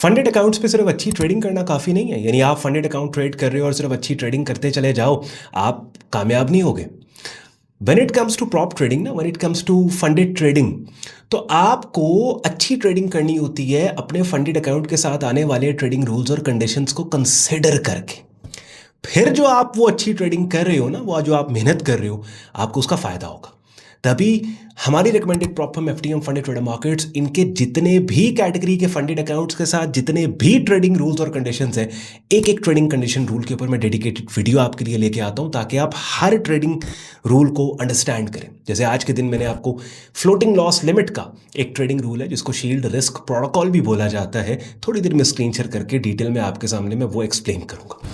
Funded accounts पे सिर्फ अच्छी ट्रेडिंग करना काफ़ी नहीं है। यानी आप फंडेड अकाउंट ट्रेड कर रहे हो और सिर्फ अच्छी ट्रेडिंग करते चले जाओ, आप कामयाब नहीं होगे। When it comes to prop trading ना, when it comes to funded trading, तो आपको अच्छी ट्रेडिंग करनी होती है अपने फंडेड अकाउंट के साथ आने वाले ट्रेडिंग रूल्स और कंडीशंस को कंसिडर करके। फिर जो आप वो अच्छी ट्रेडिंग कर रहे हो ना, वो जो आप मेहनत कर रहे हो, आपको उसका फ़ायदा होगा। तभी हमारी recommended prop firm FTM funded trader markets, इनके जितने भी कैटेगरी के फंडेड अकाउंट्स के साथ जितने भी ट्रेडिंग रूल्स और कंडीशंस हैं, एक एक ट्रेडिंग कंडीशन रूल के ऊपर मैं डेडिकेटेड वीडियो आपके लिए लेके आता हूं, ताकि आप हर ट्रेडिंग रूल को अंडरस्टैंड करें। जैसे आज के दिन मैंने आपको फ्लोटिंग लॉस लिमिट का एक ट्रेडिंग रूल है, जिसको शील्ड रिस्क प्रोटोकॉल भी बोला जाता है, थोड़ी देर में स्क्रीन शेयर करके डिटेल में आपके सामने मैं वो एक्सप्लेन करूंगा।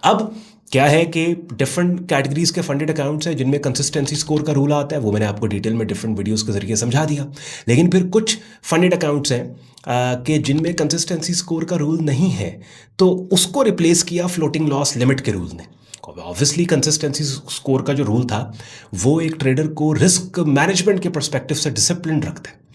अब क्या है कि डिफरेंट कैटेगरीज के फंडेड अकाउंट्स हैं जिनमें कंसिस्टेंसी स्कोर का रूल आता है, वो मैंने आपको डिटेल में डिफरेंट वीडियोस के जरिए समझा दिया। लेकिन फिर कुछ फंडेड अकाउंट्स हैं कि जिनमें कंसिस्टेंसी स्कोर का रूल नहीं है, तो उसको रिप्लेस किया फ्लोटिंग लॉस लिमिट के रूल ने। ऑब्वियसली कंसिस्टेंसी स्कोर का जो रूल था, वो एक ट्रेडर को रिस्क मैनेजमेंट के परस्पेक्टिव से डिसिप्लिन रखता है।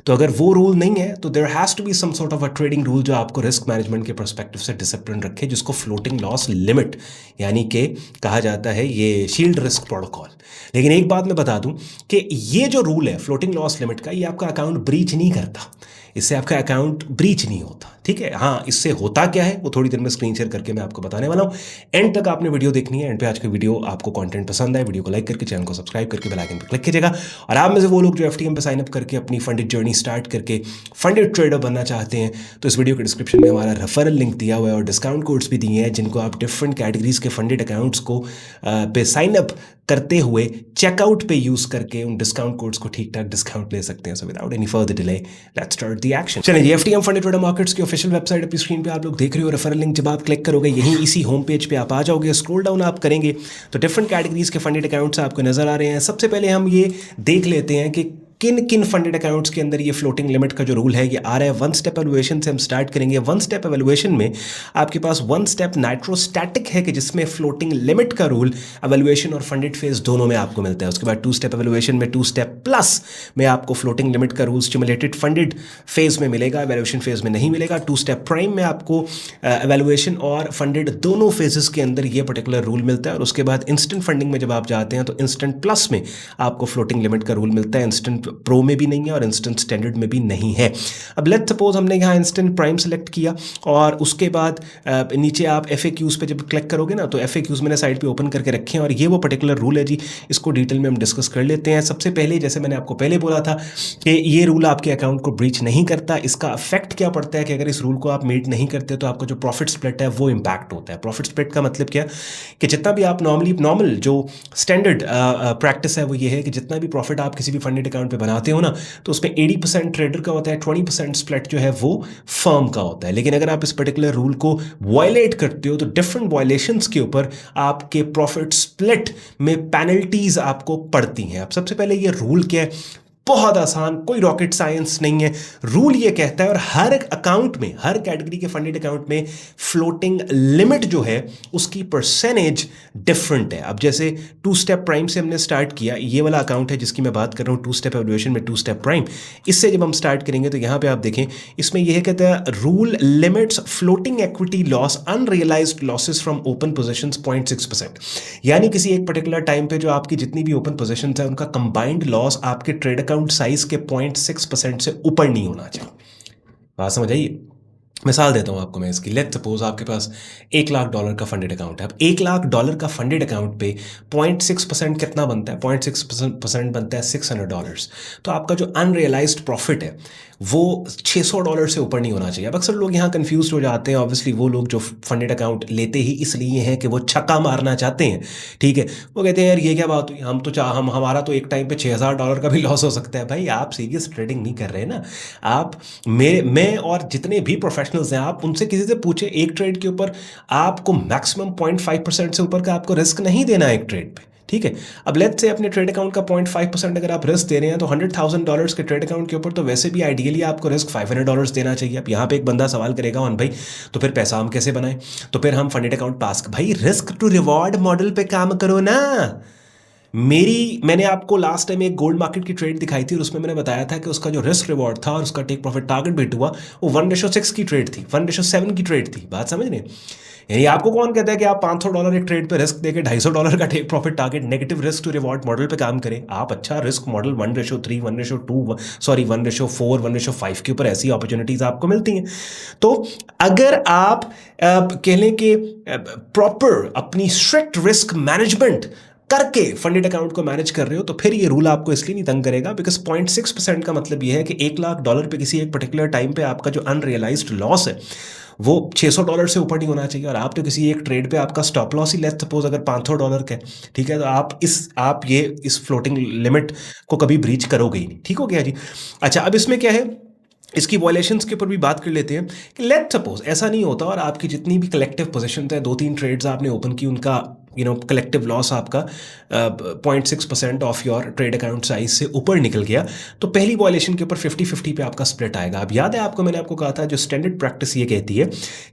तो अगर वो रूल नहीं है, तो there has to be some sort of a trading rule जो आपको रिस्क मैनेजमेंट के परस्पेक्टिव से डिसिप्लिन रखे, जिसको फ्लोटिंग लॉस लिमिट यानी कि कहा जाता है ये शील्ड रिस्क प्रोटोकॉल। लेकिन एक बात मैं बता दूं कि ये जो रूल है फ्लोटिंग लॉस लिमिट का, ये आपका अकाउंट ब्रीच नहीं करता, इससे आपका अकाउंट ब्रीच नहीं होता। ठीक है, हाँ, इससे होता क्या है वो थोड़ी देर में स्क्रीन शेयर करके मैं आपको बताने वाला हूँ। एंड तक आपने वीडियो देखनी है। एंड पे आज का वीडियो आपको कंटेंट पसंद आए, वीडियो को लाइक करके चैनल को सब्सक्राइब करके बेल आइकन पर क्लिक कीजिएगा। और आप में से वो लोग जो एफटीएम पे साइन अप करके अपनी फंडेड जर्नी स्टार्ट करके फंडेड ट्रेडर बनना चाहते हैं, तो इस वीडियो के डिस्क्रिप्शन में हमारा रेफरल लिंक दिया हुआ है और डिस्काउंट कोड्स भी दिए हैं, जिनको आप डिफरेंट कैटेगरीज के फंडेड अकाउंट्स को पे साइन अप करते हुए चेकआउट पे यूज करके उन डिस्काउंट कोड्स को ठीक ठाक डिस्काउंट ले सकते हैं। So without any further delay, let's start the action. चलिए, एफटीएम फंडेड ट्रेडर मार्केट्स की ऑफिशियल वेबसाइट अपनी स्क्रीन पे आप लोग देख रहे हो। रेफरल लिंक जब आप क्लिक करोगे, यहीं इसी होम पेज पे आप आ जाओगे। स्क्रॉल डाउन आप करेंगे तो डिफरेंट कैटेगरीज के फंडेड अकाउंट्स आपको नजर आ रहे हैं। सबसे पहले हम ये देख लेते हैं कि किन किन फंडेड अकाउंट्स के अंदर ये फ्लोटिंग लिमिट का जो रूल है ये आ रहा है। वन स्टेप एवल्यूएशन से हम स्टार्ट करेंगे। वन स्टेप एवल्यूएशन में आपके पास वन स्टेप नाइट्रोस्टैटिक है कि जिसमें फ्लोटिंग लिमिट का रूल एवल्यूएशन और फंडेड फेज दोनों में आपको मिलता है। उसके बाद टू स्टेप एवल्यूएशन में टू स्टेप प्लस में आपको फ्लोटिंग लिमिट का रूल स्टिमुलेटेड फंडेड फेज में मिलेगा, एवल्यूएशन फेज में नहीं मिलेगा। टू स्टेप प्राइम में आपको एवल्यूएशन और फंडेड दोनों फेजेस के अंदर ये पर्टिकुलर रूल मिलता है। और उसके बाद इंस्टेंट फंडिंग में जब आप जाते हैं तो इंस्टेंट प्लस में आपको फ्लोटिंग लिमिट का रूल मिलता है। इंस्टेंट प्रो में भी नहीं है और इंस्टेंट स्टैंडर्ड में भी नहीं है। अब लेट्स सपोज हमने यहाँ इंस्टेंट प्राइम सेलेक्ट किया और उसके बाद नीचे आप FAQs पे जब क्लिक करोगे ना, तो FAQs मैंने साइड पे ओपन करके रखे हैं और ये वो पर्टिकुलर रूल है जी। इसको डिटेल में हम डिस्कस कर लेते हैं। सबसे पहले, जैसे मैंने आपको पहले बोला था कि ये रूल आपके अकाउंट को ब्रीच नहीं करता। इसका इफेक्ट क्या पड़ता है कि अगर इस रूल को आप मीट नहीं करते तो आपका जो प्रॉफिट स्प्लिट है वो इंपैक्ट होता है। प्रॉफिट स्प्लिट का मतलब क्या कि जितना भी आप नॉर्मल जो स्टैंडर्ड प्रैक्टिस है वो ये है कि जितना भी प्रॉफिट आप किसी भी फंडेड अकाउंट पे बनाते हो ना, तो उसमें 80% ट्रेडर का होता है, 20% स्प्लिट जो है वो फर्म का होता है। लेकिन अगर आप इस पर्टिकुलर रूल को वायलेट करते हो तो डिफरेंट वायलेशंस के ऊपर आपके प्रॉफिट स्प्लिट में पेनल्टीज आपको पड़ती हैं। अब सबसे पहले ये रूल क्या है, बहुत आसान, कोई रॉकेट साइंस नहीं है। रूल ये कहता है, और हर एक अकाउंट में, हर कैटेगरी के फंडेड अकाउंट में फ्लोटिंग लिमिट जो है उसकी परसेंटेज डिफरेंट है। अब जैसे टू स्टेप प्राइम से हमने स्टार्ट किया, ये वाला अकाउंट है जिसकी मैं बात कर रहा हूँ, टू स्टेप एवल्यूएशन में टू स्टेप प्राइम। इससे जब हम स्टार्ट करेंगे तो यहाँ पे आप देखें, इसमें यह कहता है rule limits floating equity loss unrealised losses from open positions 0.6%। यानी किसी एक पर्टिकुलर टाइम पे जो आपकी जितनी भी ओपन पोजीशंस है उनका कंबाइंड लॉस आपके ट्रेड अकाउंट साइज के 0.6% से ऊपर नहीं होना चाहिए। बात समझ आइए। मिसाल देता हूं आपको मैं इसकी। लेट्स सपोज आपके पास $1,00,000 का फंडेड अकाउंट है। अब $1,00,000 का फंडेड अकाउंट पे 0.6% कितना बनता है? 0.6% बनता है $600। तो आपका जो अनरियलाइज्ड प्रॉफिट है वो $600 से ऊपर नहीं होना चाहिए। अब अक्सर लोग यहाँ कंफ्यूज हो जाते हैं। ऑब्वियसली वो लोग जो फंडेड अकाउंट लेते ही इसलिए हैं कि वो छक्का मारना चाहते हैं, ठीक है। वो कहते हैं यार ये क्या बात हुई, हम हमारा तो एक टाइम पे $6,000 का भी लॉस हो सकता है। भाई आप सीरियस ट्रेडिंग नहीं कर रहे ना। आप मैं और जितने भी प्रोफेशनल्स हैं, आप उनसे किसी से पूछे, एक ट्रेड के ऊपर आपको मैक्सिमम 0.5% से ऊपर का आपको रिस्क नहीं देना है एक ट्रेड पे, ठीक है। अब लेट्स से अपने ट्रेड अकाउंट का 0.5% अगर आप रिस्क दे रहे हैं तो $100,000 के ट्रेड अकाउंट के ऊपर तो वैसे भी आइडियली आपको रिस्क $500 देना चाहिए। अब यहाँ पे एक बंदा सवाल करेगा, हाँ भाई तो फिर पैसा हम कैसे बनाएं, तो फिर हम फंडेड अकाउंट पास, भाई रिस्क टू रिवॉर्ड मॉडल पे काम करो ना। मैंने आपको लास्ट टाइम एक गोल्ड मार्केट की ट्रेड दिखाई थी और उसमें मैंने बताया था कि उसका जो रिस्क रिवॉर्ड था और उसका टेक प्रॉफिट टारगेट बिट हुआ वो 1:6 की ट्रेड थी, 1:7 की ट्रेड थी। बात समझ रहे हैं? यानी आपको कौन कहता है कि आप $500 एक ट्रेड पे रिस्क देके $250 का take profit target negative risk to reward model पे काम करें? आप अच्छा रिस्क मॉडल 1:3, 1:2, सॉरी 1:4, 1:5 के ऊपर ऐसी अपॉर्चुनिटीज आपको मिलती हैं। तो अगर आप कह लें कि प्रॉपर अपनी स्ट्रिक्ट रिस्क मैनेजमेंट करके फंडेड अकाउंट को मैनेज कर रहे हो तो फिर ये रूल आपको इसलिए नहीं तंग करेगा, बिकॉज 0.6% का मतलब ये है कि $1,00,000 पे किसी एक पर्टिकुलर टाइम पे आपका जो अनरियलाइज्ड लॉस है वो $600 से ऊपर नहीं होना चाहिए। और आप तो किसी एक ट्रेड पे आपका stop loss he let's suppose अगर $500 का है, ठीक है, तो आप इस फ्लोटिंग लिमिट को कभी ब्रीच करोगे ही नहीं। ठीक हो गया जी। अच्छा, अब इसमें क्या है, इसकी वॉयलेशंस के ऊपर भी बात कर लेते हैं कि लेट सपोज ऐसा नहीं होता और आपकी जितनी भी कलेक्टिव पोजीशन है, 2-3 ट्रेड्स आपने ओपन की, उनका कलेक्टिव लॉस आपका 0.6% of your trade account size से ऊपर निकल गया, तो पहली वॉयलेशन के ऊपर 50-50 पे आपका स्प्लिट आएगा। अब याद है आपको, मैंने आपको कहा था जो स्टैंडर्ड प्रैक्टिस ये कहती है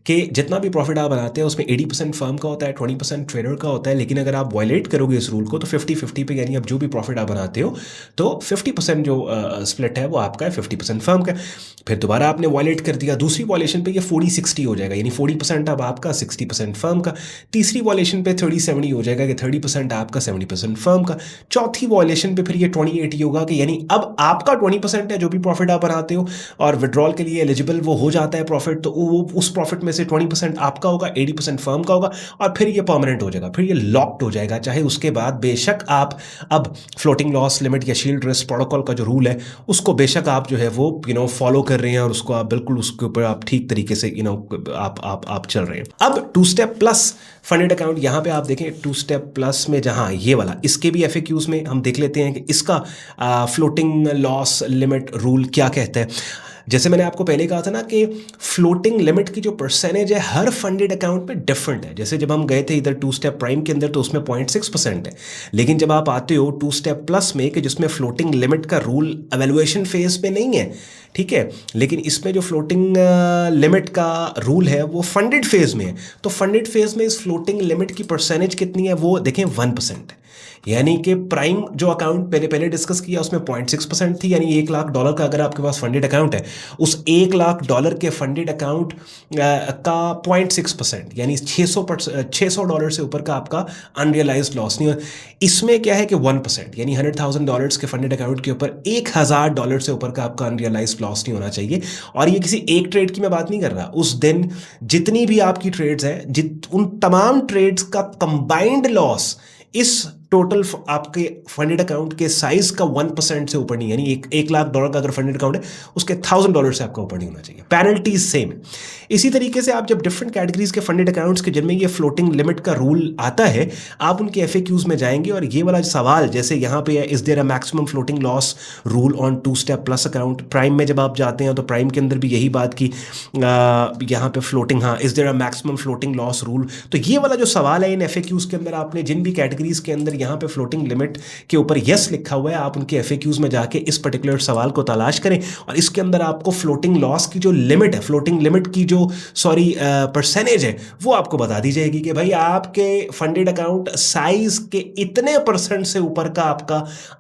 कि जितना भी प्रॉफिट आप बनाते हैं उसमें 80% फर्म का होता है, 20% ट्रेडर का होता है, लेकिन अगर आप वॉयलेट करोगे इस रूल को तो 50-50 पे, यानी अब जो भी प्रॉफिट आप बनाते हो तो 50% जो स्प्लिट है वो आपका है, 50% फर्म का। फिर दोबारा आपने वॉयलेट कर दिया, दूसरी वॉयलेशन पे ये 40-60 हो जाएगा, यानी 40% अब आपका, 60% फर्म का। तीसरी वॉयलेशन पे 30-70 हो जाएगा कि 30% आपका, 70% फर्म का। चौथी वॉयलेशन पे फिर ये 20-80 होगा कि यानी अब आपका 20% है जो भी प्रॉफिट आप बनाते हो और विड्रॉल के लिए एलिजिबल वो हो जाता है प्रॉफिट, तो वो उस प्रॉफिट में से 20% आपका होगा, 80% फर्म का होगा और फिर ये परमानेंट हो जाएगा, फिर ये लॉक्ड हो जाएगा। चाहे उसके बाद बेशक आप अब फ्लोटिंग लॉस लिमिट या शील्ड रिस्क प्रोटोकॉल का जो रूल है उसको बेशक आप जो है वो फॉलो कर रहे हैं और उसको आप बिल्कुल उसके ऊपर आप ठीक तरीके से आप चल रहे हैं। अब 2 स्टेप प्लस फंडेड अकाउंट, यहाँ पे आप देखें 2 स्टेप प्लस में, जहाँ ये वाला, इसके भी FAQs में हम देख लेते हैं कि इसका फ्लोटिंग लॉस लिमिट रूल क्या कहता है। जैसे मैंने आपको पहले कहा था ना कि फ्लोटिंग लिमिट की जो परसेंटेज है हर फंडेड अकाउंट में डिफरेंट है। जैसे जब हम गए थे इधर 2 स्टेप प्राइम के अंदर तो उसमें 0.6% है, लेकिन जब आप आते हो 2 स्टेप प्लस में कि जिसमें फ्लोटिंग लिमिट का रूल एवेल्युएशन फेज पे नहीं है, ठीक है, लेकिन इसमें जो फ्लोटिंग लिमिट का रूल है वो फंडेड फेज में है, तो फंडेड फेज में इस फ्लोटिंग लिमिट की परसेंटेज कितनी है वो देखें 1% है। यानी कि प्राइम जो अकाउंट पहले डिस्कस किया उसमें 0.6% थी, यानी $1,00,000 का अगर आपके पास फंडेड अकाउंट है, उस $1,00,000 के फंडेड अकाउंट का 0.6% यानी $600 से ऊपर का आपका अनरियलाइज्ड लॉस नहीं हो। इसमें क्या है कि 1% यानी $100,000 के फंडेड अकाउंट के ऊपर $1,000 से ऊपर का आपका अनरियलाइज्ड लॉस नहीं होना चाहिए। और ये किसी एक ट्रेड की मैं बात नहीं कर रहा, उस दिन जितनी भी आपकी ट्रेड्स हैं उन तमाम ट्रेड्स का कंबाइंड लॉस इस टोटल आपके फंडेड अकाउंट के साइज का 1% से ऊपर नहीं, यानी $1,00,000 का अगर फंडेड अकाउंट है उसके $1,000 से आपका ऊपर नहीं होना चाहिए। Penalty same. इसी तरीके से आप जब डिफरेंट कैटेगरीज के फंडेड अकाउंट्स के जिनमें ये फ्लोटिंग लिमिट का रूल आता है, आप उनके FAQs में जाएंगे और ये वाला सवाल जैसे यहाँ पे है, is there a maximum floating loss rule on 2 step plus account. Prime में जब आप जाते हैं तो प्राइम के अंदर भी यही बात की, यहाँ पे फ्लोटिंग, हाँ, is there a maximum floating loss rule. तो ये वाला जो सवाल है इन FAQs के अंदर, आपने जिन भी कैटेगरीज के अंदर यहाँ पे फ्लोटिंग लिमिट के ऊपर यस लिखा हुआ है, आप उनके FAQs में जाके इस पर्टिकुलर सवाल को तलाश करें और इसके अंदर आपको फ्लोटिंग लॉस की जो लिमिट है, फ्लोटिंग लिमिट की जो परसेंटेज है वो आपको बता दी जाएगी कि भाई आपके फंडेड अकाउंट साइज के इतने % से ऊपर का आपका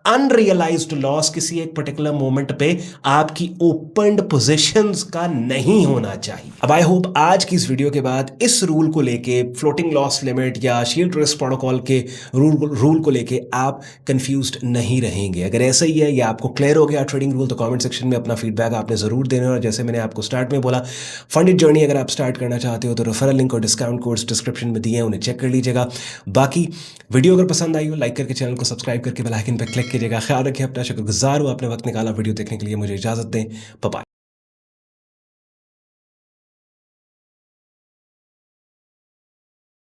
अनरियलाइज्ड लॉस किसी एक पर्टिकुलर मोमेंट पे आपकी ओपनड पोजीशंस का नहीं होना चाहिए। अब आई होप आज की इस वीडियो के बाद इस रूल को लेके, फ्लोटिंग लॉस लिमिट या शील्ड रिस्क प्रोटोकॉल के रूल को लेके आप कंफ्यूज्ड नहीं रहेंगे। अगर ऐसा ही है या आपको क्लियर हो गया ट्रेडिंग रूल, तो कमेंट सेक्शन में अपना फीडबैक आपने ज़रूर देना। और जैसे मैंने आपको स्टार्ट में बोला, फंडेड जर्नी अगर आप स्टार्ट करना चाहते हो तो रेफरल लिंक और डिस्काउंट कोड्स डिस्क्रिप्शन में दिए हैं, उन्हें चेक कर लीजिएगा। बाकी वीडियो अगर पसंद आई हो, लाइक करके चैनल को सब्सक्राइब करके बेल आइकन पर क्लिक कीजिएगा। ख्याल रखिए अपना, शुक्रगुजार हूँ आपने वक्त निकाला वीडियो देखने के लिए। मुझे इजाज़त दें, बाय।